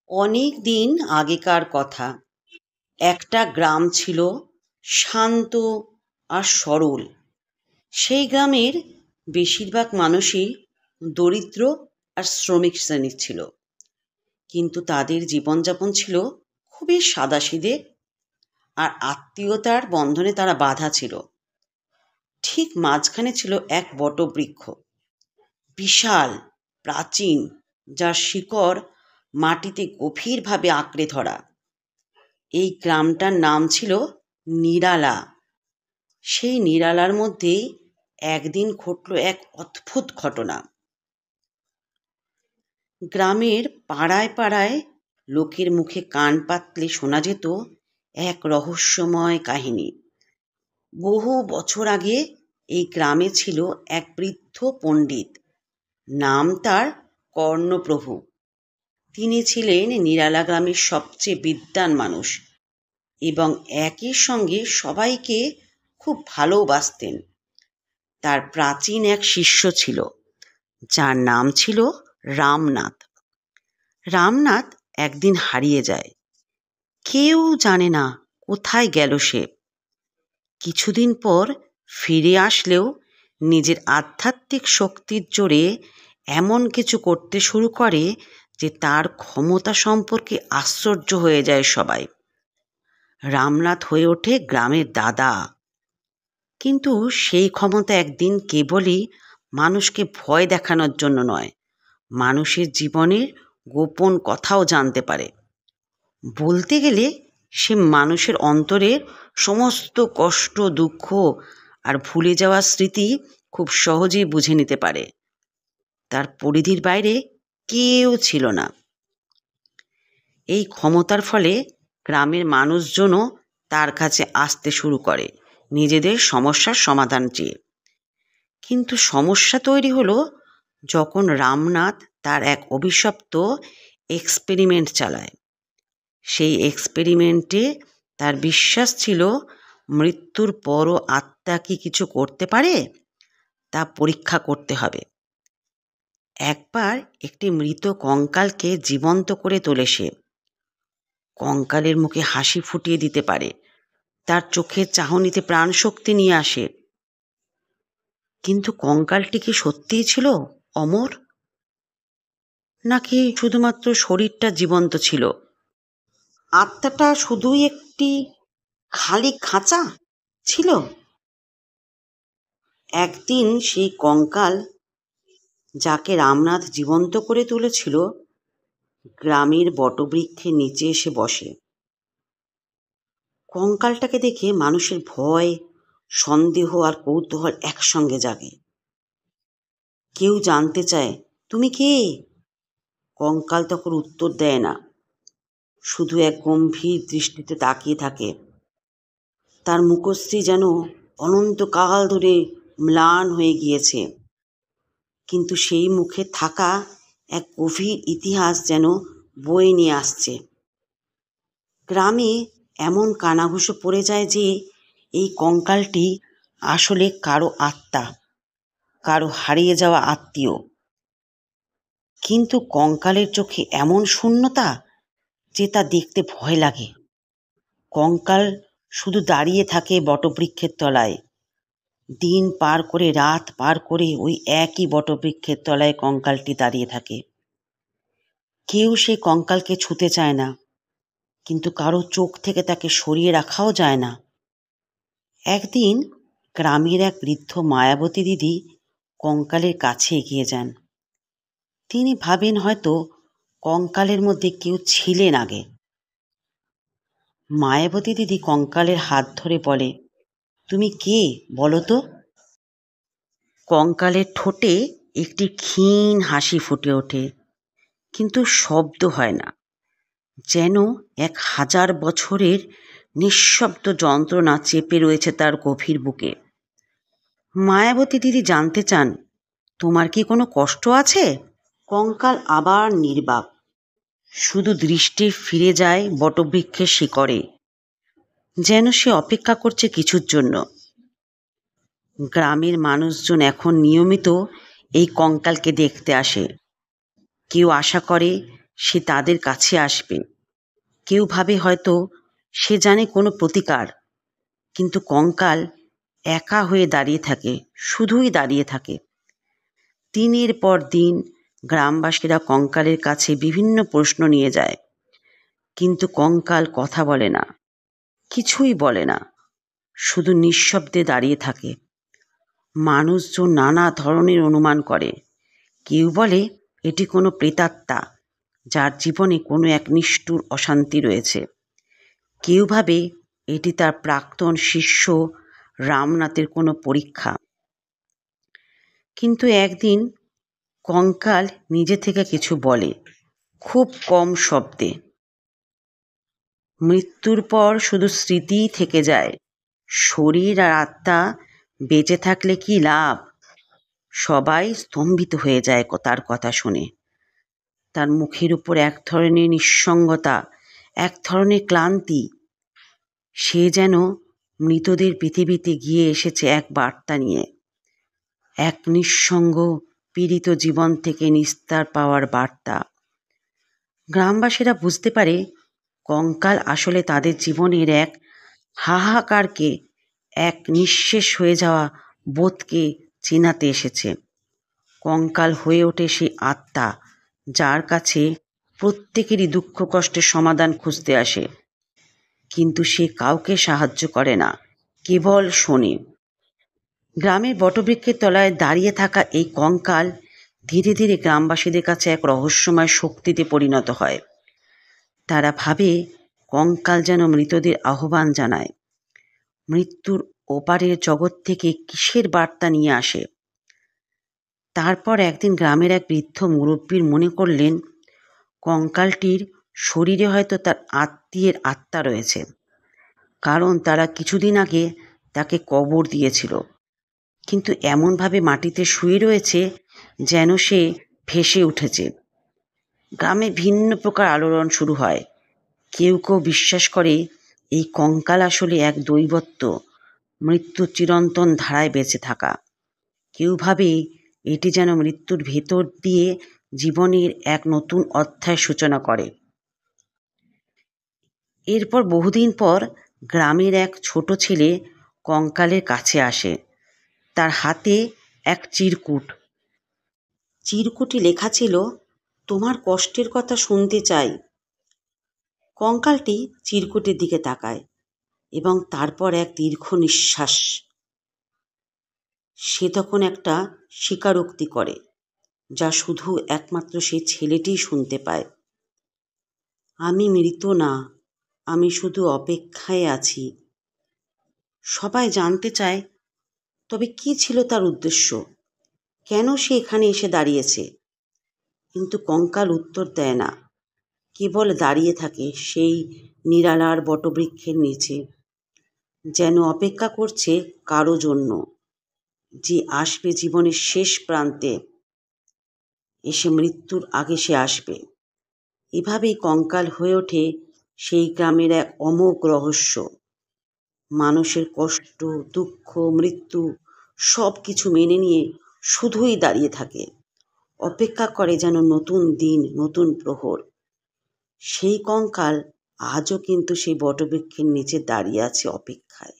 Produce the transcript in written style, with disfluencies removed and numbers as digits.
অনেক দিন আগেকার কথা। একটা গ্রাম ছিল, শান্ত আর সরল। সেই গ্রামের বেশিরভাগ মানুষই দরিদ্র আর শ্রমিক শ্রেণীর ছিল, কিন্তু তাদের জীবনযাপন ছিল খুবই সাদাসিধে আর আত্মীয়তার বন্ধনে তারা বাঁধা ছিল। ঠিক মাঝখানে ছিল এক বটবৃক্ষ, বিশাল, প্রাচীন, যার শিকড় মাটিতে গভীরভাবে আঁকড়ে ধরা। এই গ্রামটার নাম ছিল নিরালা। সেই নিরালার মধ্যেই একদিন ঘটল এক অদ্ভুত ঘটনা। গ্রামের পাড়ায় পাড়ায় লোকের মুখে কান পাতলে শোনা যেত এক রহস্যময় কাহিনী। বহু বছর আগে এই গ্রামে ছিল এক বৃদ্ধ পণ্ডিত, নাম তার কর্ণপ্রভু। তিনি ছিলেন নিরালা গ্রামের সবচেয়ে বিদ্বান মানুষ এবং একই সঙ্গে সবাইকে খুব ভালোবাসতেন। তার প্রাচীন এক শিষ্য ছিল, যার নাম ছিল রামনাথ। রামনাথ একদিন হারিয়ে যায়, কেউ জানে না কোথায় গেল সে। কিছুদিন পর ফিরে আসলেও নিজের আধ্যাত্মিক শক্তির জোরে এমন কিছু করতে শুরু করে যে তার ক্ষমতা সম্পর্কে আশ্চর্য হয়ে যায় সবাই। রামনাথ হয়ে ওঠে গ্রামের দাদা, কিন্তু সেই ক্ষমতা একদিন কেবলই মানুষকে ভয় দেখানোর জন্য নয়, মানুষের জীবনের গোপন কথাও জানতে পারে। বলতে গেলে সে মানুষের অন্তরের সমস্ত কষ্ট, দুঃখ আর ভুলে যাওয়া স্মৃতি খুব সহজেই বুঝে নিতে পারে। তার পরিধির বাইরে কেউ ছিল না। এই ক্ষমতার ফলে গ্রামের মানুষজনও তার কাছে আসতে শুরু করে নিজেদের সমস্যার সমাধান চেয়ে। কিন্তু সমস্যা তৈরি হলো যখন রামনাথ তার এক অভিশপ্ত এক্সপেরিমেন্ট চালায়। সেই এক্সপেরিমেন্টে তার বিশ্বাস ছিল মৃত্যুর পরও আত্মা কি কিছু করতে পারে, তা পরীক্ষা করতে হবে। একবার একটি মৃত কঙ্কালকে জীবন্ত করে তোলে সে। কঙ্কালের মুখে হাসি ফুটিয়ে দিতে পারে, তার চোখের চাহনিতে প্রাণশক্তি নিয়ে আসে। কিন্তু কঙ্কালটি কি সত্যিই ছিল অমর, নাকি শুধুমাত্র শরীরটা জীবন্ত ছিল? আত্মাটা শুধুই একটি খালি খাঁচা ছিল? একদিন সেই কঙ্কাল, যাকে রামনাথ জীবন্ত করে তুলেছিল, গ্রামের বটবৃক্ষের নিচে এসে বসে। কঙ্কালটাকে দেখে মানুষের ভয়, সন্দেহ আর কৌতূহল একসঙ্গে জাগে। কেউ জানতে চায়, তুমি কে? কঙ্কাল তখন উত্তর দেয় না, শুধু এক গম্ভীর দৃষ্টিতে তাকিয়ে থাকে। তার মুখশ্রী যেন অনন্তকাল ধরে ম্লান হয়ে গিয়েছে, কিন্তু সেই মুখে থাকা এক গভীর ইতিহাস যেন বয়ে নিয়ে আসছে। গ্রামে এমন কানাঘুষো পড়ে যায় যে এই কঙ্কালটি আসলে কারো আত্মা, কারো হারিয়ে যাওয়া আত্মীয়। কিন্তু কঙ্কালের চোখে এমন শূন্যতা যে তা দেখতে ভয় লাগে। কঙ্কাল শুধু দাঁড়িয়ে থাকে বটবৃক্ষের তলায়। দিন পার করে, রাত পার করে ওই একই বটবৃক্ষের তলায় কঙ্কালটি দাঁড়িয়ে থাকে। কেউ সেই কঙ্কালকে ছুঁতে চায় না, কিন্তু কারো চোখ থেকে তাকে সরিয়ে রাখাও যায় না। একদিন গ্রামের এক বৃদ্ধ মায়াবতী দিদি কঙ্কালের কাছে এগিয়ে যান। তিনি ভাবেন হয়তো কঙ্কালের মধ্যে কেউ ছিলেন আগে। মায়াবতী দিদি কঙ্কালের হাত ধরে বলে, তুমি কে বলো তো? কঙ্কালের ঠোঁটে একটি ক্ষীণ হাসি ফুটে ওঠে, কিন্তু শব্দ হয় না, যেন 1000 বছরের নিঃশব্দ যন্ত্রণা চেপে রয়েছে তার গভীর বুকে। মায়াবতী দিদি জানতে চান, তোমার কি কোনো কষ্ট আছে? কঙ্কাল আবার নির্বাক, শুধু দৃষ্টি ফিরে যায় বটবৃক্ষের শিকড়ে, যেন সে অপেক্ষা করছে কিছুর জন্য। গ্রামের মানুষজন এখন নিয়মিত এই কঙ্কালকে দেখতে আসে। কেউ আশা করে সে তাদের কাছে আসবে। কেউ ভাবে হয়তো সে জানে কোনো প্রতিকার, কিন্তু কঙ্কাল একা হয়ে দাঁড়িয়ে থাকে, শুধুই দাঁড়িয়ে থাকে। দিনের পর দিন গ্রামবাসীরা কঙ্কালের কাছে বিভিন্ন প্রশ্ন নিয়ে যায়, কিন্তু কঙ্কাল কথা বলে না, কিছুই বলে না, শুধু নিঃশব্দে দাঁড়িয়ে থাকে। মানুষজন নানা ধরনের অনুমান করে। কেউ বলে এটি কোনো প্রেতাত্মা, যার জীবনে কোনো এক নিষ্ঠুর অশান্তি রয়েছে। কেউ ভাবে এটি তার প্রাক্তন শিষ্য রামনাথের কোনো পরীক্ষা। কিন্তু একদিন কঙ্কাল নিজে থেকে কিছু বলে, খুব কম শব্দে। মৃত্যুর পর শুধু স্মৃতিই থেকে যায়, শরীর আর আত্মা বেঁচে থাকলে কি লাভ? সবাই স্তম্ভিত হয়ে যায় তার কথা শুনে। তার মুখের উপর এক ধরনের নিঃসঙ্গতা, এক ধরনের ক্লান্তি। সে যেন মৃতদের পৃথিবীতে গিয়ে এসেছে এক বার্তা নিয়ে, এক নিঃসঙ্গ পীড়িত জীবন থেকে নিস্তার পাওয়ার বার্তা। গ্রামবাসীরা বুঝতে পারে কঙ্কাল আসলে তাদের জীবনের এক হাহাকারকে, এক নিঃশেষ হয়ে যাওয়া বোধকে চেনাতে এসেছে। কঙ্কাল হয়ে ওঠে সেই আত্মা যার কাছে প্রত্যেকেরই দুঃখ কষ্টের সমাধান খুঁজতে আসে, কিন্তু সে কাউকে সাহায্য করে না, কেবল শোনে। গ্রামের বটবৃক্ষের তলায় দাঁড়িয়ে থাকা এই কঙ্কাল ধীরে ধীরে গ্রামবাসীদের কাছে এক রহস্যময় শক্তিতে পরিণত হয়। তারা ভাবে কঙ্কাল যেন মৃতদের আহ্বান জানায়, মৃত্যুর ওপারের জগৎ থেকে কিসের বার্তা নিয়ে আসে। তারপর একদিন গ্রামের এক বৃদ্ধ মুরব্বীর মনে করলেন কঙ্কালটির শরীরে হয়তো তার আত্মীয়ের আত্মা রয়েছে, কারণ তারা কিছুদিন আগে তাকে কবর দিয়েছিল, কিন্তু এমনভাবে মাটিতে শুয়ে রয়েছে যেন সে ভেসে উঠেছে। গ্রামে ভিন্ন প্রকার আলোড়ন শুরু হয়। কেউ কেউ বিশ্বাস করে এই কঙ্কাল আসলে এক দৈবত্ব, মৃত্যুর চিরন্তন ধারায় বেঁচে থাকা। কেউ ভাবে এটি যেন মৃত্যুর ভেতর দিয়ে জীবনের এক নতুন অধ্যায়ের সূচনা করে। এরপর বহুদিন পর গ্রামের এক ছোট ছেলে কঙ্কালের কাছে আসে। তার হাতে এক চিরকুট। চিরকুটে লেখা ছিল, তোমার কষ্টের কথা শুনতে চাই। কঙ্কালটি চিরকুটের দিকে তাকায় এবং তারপর এক দীর্ঘ নিঃশ্বাস। সে তখন একটা স্বীকারোক্তি করে, যা শুধু একমাত্র সেই ছেলেটিই শুনতে পায়। আমি মৃত না, আমি শুধু অপেক্ষায় আছি। সবাই জানতে চায়, তবে কি ছিল তার উদ্দেশ্য? কেন সে এখানে এসে দাঁড়িয়েছে? কিন্তু কঙ্কাল উত্তর দেয় না, কেবল দাঁড়িয়ে থাকে সেই নিরালার বটবৃক্ষের নিচে, যেন অপেক্ষা করছে কারো জন্য, যে আসবে জীবনের শেষ প্রান্তে, এসে মৃত্যুর আগে সে আসবে। এভাবেই কঙ্কাল হয়ে ওঠে সেই গ্রামের এক অমোঘ রহস্য। মানুষের কষ্ট, দুঃখ, মৃত্যু সব কিছু মেনে নিয়ে শুধুই দাঁড়িয়ে থাকে, অপেক্ষা করে যেন নতুন দিন, নতুন প্রহর। সেই কঙ্কাল আজও কিন্তু সেই বটবৃক্ষের নিচে দাঁড়িয়ে আছে অপেক্ষায়।